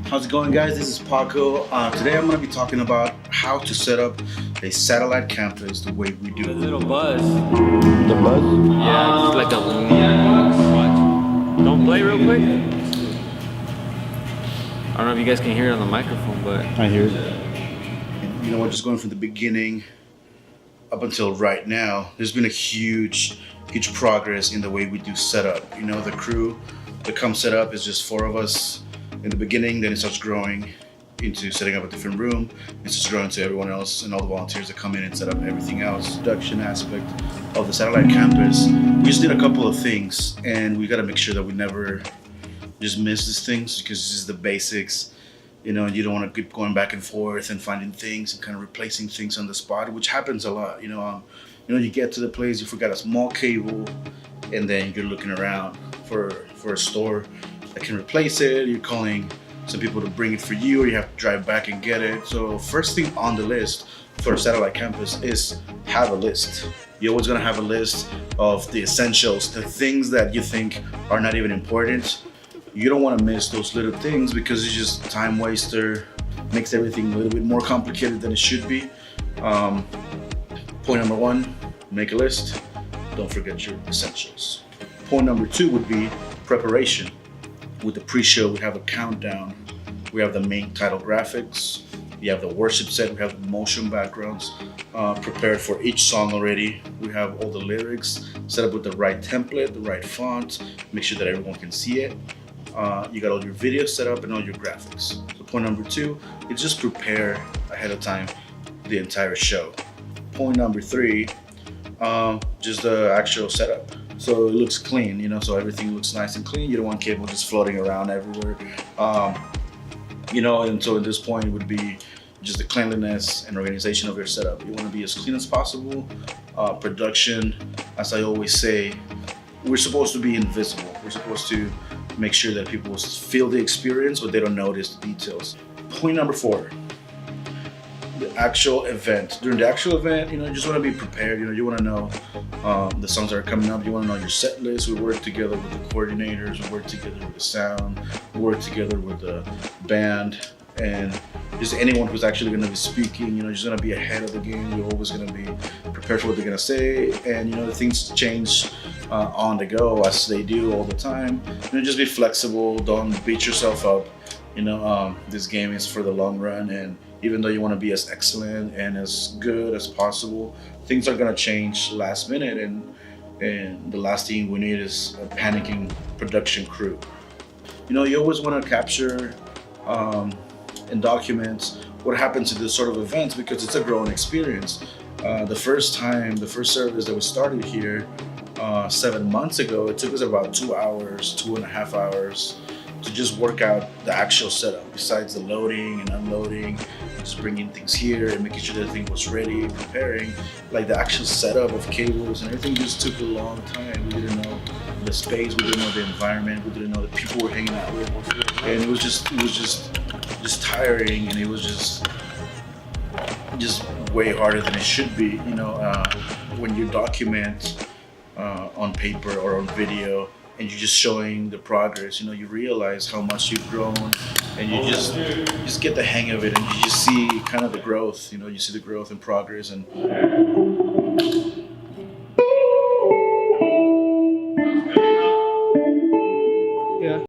How's it going, guys? This is Paco. Today I'm going to be talking about how to set up a satellite campus the way we do. A little buzz. The buzz? Yeah, it's like a. Watch. Don't play real quick. I don't know if you guys can hear it on the microphone, but I hear it. And you know what? Just going from the beginning up until right now, there's been a huge progress in the way we do setup. You know, the crew that comes set up is just four of us in the beginning, then it starts growing into setting up a different room. It starts growing to everyone else and all the volunteers that come in and set up everything else. Production aspect of the satellite campus. We just did a couple of things, and we got to make sure that we never just miss these things, because this is the basics. You know, you don't want to keep going back and forth and finding things and kind of replacing things on the spot, which happens a lot. You get to the place, you forgot a small cable, and then you're looking around for a store that can replace it. You're calling some people to bring it for you, or you have to drive back and get it. So first thing on the list for a satellite campus is have a list. You're always gonna have a list of the essentials, the things that you think are not even important. You don't want to miss those little things, because it's just a time waster, makes everything a little bit more complicated than it should be. Point number one, make a list. Don't forget your essentials. Point number two would be preparation. With the pre-show, we have a countdown. We have the main title graphics. We have the worship set. We have the motion backgrounds prepared for each song already. We have all the lyrics set up with the right template, the right font. Make sure that everyone can see it. You got all your videos set up and all your graphics. So point number two is just prepare ahead of time the entire show. Point number three, just the actual setup. So it looks clean, so everything looks nice and clean. You don't want cable just floating around everywhere. And so at this point it would be just the cleanliness and organization of your setup. You want to be as clean as possible. Production, as I always say, we're supposed to be invisible. We're supposed to make sure that people feel the experience, but they don't notice the details. Point number four, the actual event. During the actual event, you just want to be prepared. You want to know the songs that are coming up. You want to know your set list. We work together with the coordinators. We work together with the sound. We work together with the band, and just anyone who's actually going to be speaking. Just going to be ahead of the game. You're always going to be prepared for what they're going to say, and the things change on the go, as they do all the time. Just be flexible. Don't beat yourself up. This game is for the long run, and even though you want to be as excellent and as good as possible, things are going to change last minute, and the last thing we need is a panicking production crew. You always want to capture and document what happens at this sort of events, because it's a growing experience. The first service that we started here 7 months ago, it took us about 2 hours, 2.5 hours to just work out the actual setup, besides the loading and unloading, just bringing things here and making sure that everything was ready, preparing. Like the actual setup of cables and everything just took a long time. We didn't know the space, we didn't know the environment, we didn't know the people we're hanging out with, and it was just tiring, and it was just way harder than it should be. When you document on paper or on video, and you're just showing the progress, you realize how much you've grown, and you just get the hang of it, and you just see kind of the growth. You see the growth and progress, and